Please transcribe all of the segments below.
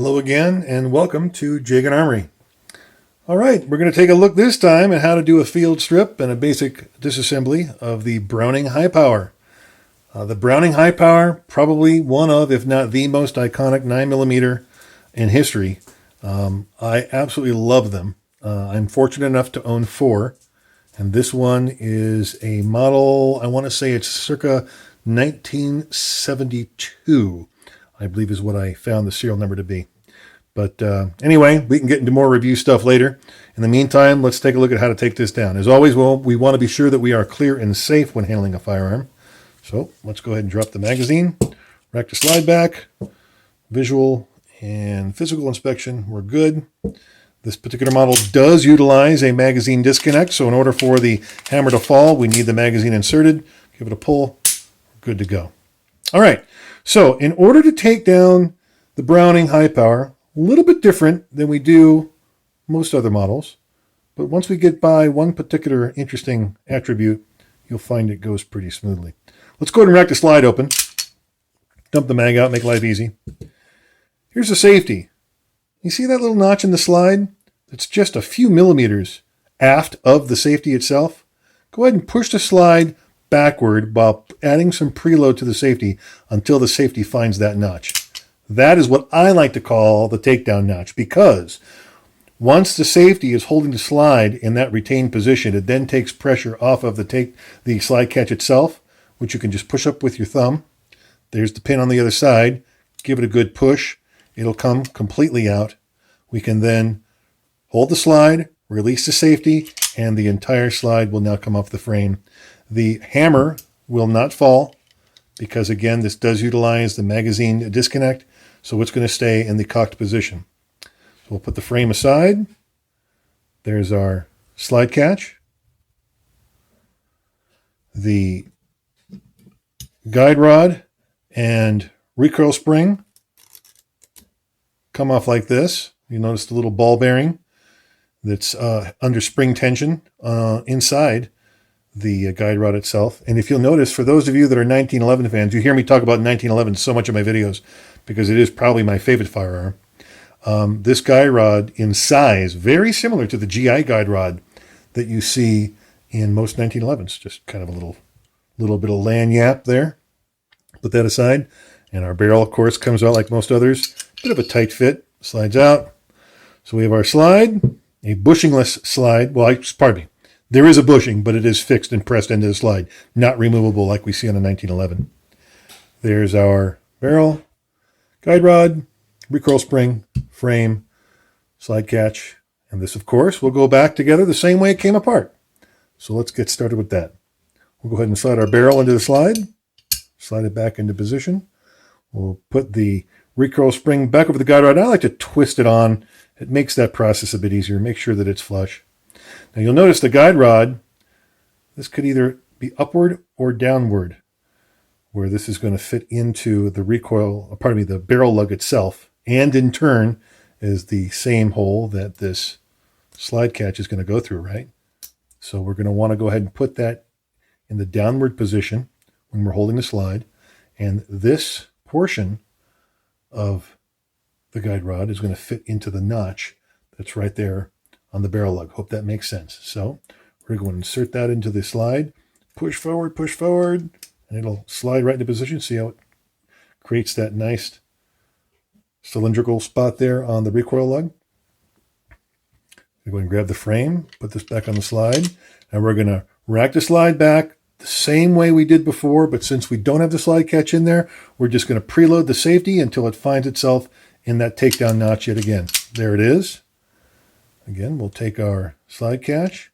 Hello again, and welcome to Jagan Armory. All right, we're going to take a look this time at how to do a field strip and a basic disassembly of the Browning High Power. The Browning High Power, probably one of, if not the most iconic 9mm in history. I absolutely love them. I'm fortunate enough to own 4, and this one is a model, I want to say it's circa 1972. I believe is what I found the serial number to be. But anyway, we can get into more review stuff later. In the meantime, let's take a look at how to take this down. As always, we want to be sure that we are clear and safe when handling a firearm. So let's go ahead and drop the magazine, rack the slide back, visual and physical inspection, we're good. This particular model does utilize a magazine disconnect, so in order for the hammer to fall, we need the magazine inserted. Give it a pull, we're good to go. All right. So in order to take down the Browning High Power, a little bit different than we do most other models, but once we get by one particular interesting attribute, you'll find it goes pretty smoothly. Let's go ahead and rack the slide open, dump the mag out, make life easy. Here's the safety. You see that little notch in the slide? It's just a few millimeters aft of the safety itself. Go ahead and push the slide backward while adding some preload to the safety until the safety finds that notch. That is what I like to call the takedown notch, because once the safety is holding the slide in that retained position, it then takes pressure off of the slide catch itself, which you can just push up with your thumb. There's the pin on the other side. Give it a good push. It'll come completely out. We can then hold the slide, release the safety, and the entire slide will now come off the frame. The hammer will not fall because, again, this does utilize the magazine disconnect, so it's going to stay in the cocked position. So we'll put the frame aside. There's our slide catch. The guide rod and recoil spring come off like this. You notice the little ball bearing that's under spring tension inside the guide rod itself. And if you'll notice, for those of you that are 1911 fans, you hear me talk about 1911 so much in my videos because it is probably my favorite firearm. This guide rod in size, very similar to the GI guide rod that you see in most 1911s. Just kind of a little bit of lanyap there. Put that aside. And our barrel, of course, comes out like most others. Bit of a tight fit, slides out. So we have our slide, a bushingless slide. Well, pardon me. There is a bushing, but it is fixed and pressed into the slide, not removable like we see on a 1911. There's our barrel, guide rod, recoil spring, frame, slide catch, and this, of course, will go back together the same way it came apart. So let's get started with that. We'll go ahead and slide our barrel into the slide, slide it back into position. We'll put the recoil spring back over the guide rod. I like to twist it on. It makes that process a bit easier. Make sure that it's flush. Now you'll notice the guide rod, this could either be upward or downward, where this is going to fit into the the barrel lug itself, and in turn is the same hole that this slide catch is going to go through, right? So we're going to want to go ahead and put that in the downward position when we're holding the slide, and this portion of the guide rod is going to fit into the notch that's right there on the barrel lug. Hope that makes sense. So we're going to insert that into the slide, push forward, and it'll slide right into position. See how it creates that nice cylindrical spot there on the recoil lug. We're going to grab the frame, put this back on the slide, and we're going to rack the slide back the same way we did before, but since we don't have the slide catch in there, we're just going to preload the safety until it finds itself in that takedown notch yet again. There it is. Again, we'll take our slide catch,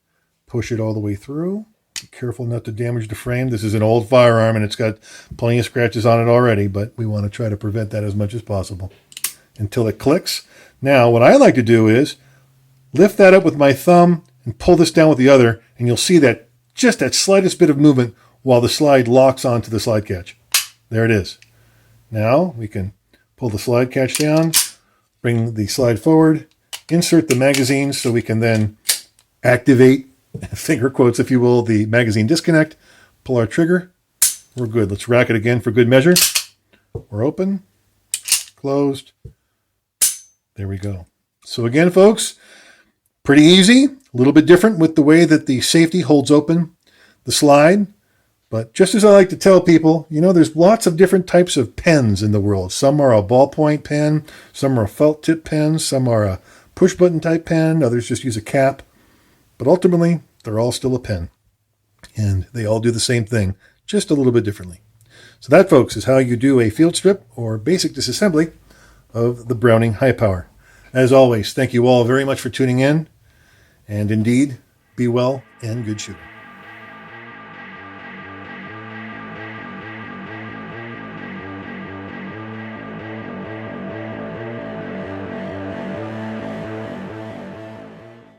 push it all the way through. Be careful not to damage the frame. This is an old firearm and it's got plenty of scratches on it already, but we want to try to prevent that as much as possible until it clicks. Now, what I like to do is lift that up with my thumb and pull this down with the other, and you'll see that just that slightest bit of movement while the slide locks onto the slide catch. There it is. Now we can pull the slide catch down, bring the slide forward, insert the magazine so we can then activate, finger quotes if you will, the magazine disconnect, pull our trigger. We're good. Let's rack it again for good measure. We're open, closed, There we go. So again, folks, pretty easy. A little bit different with the way that the safety holds open the slide. But just as I like to tell people, there's lots of different types of pens in the world. Some are a ballpoint pen, some are a felt tip pen, some are a push button type pen, others just use a cap. But ultimately, they're all still a pen. And they all do the same thing, just a little bit differently. So that, folks, is how you do a field strip or basic disassembly of the Browning High Power. As always, thank you all very much for tuning in. And indeed, be well and good shooting.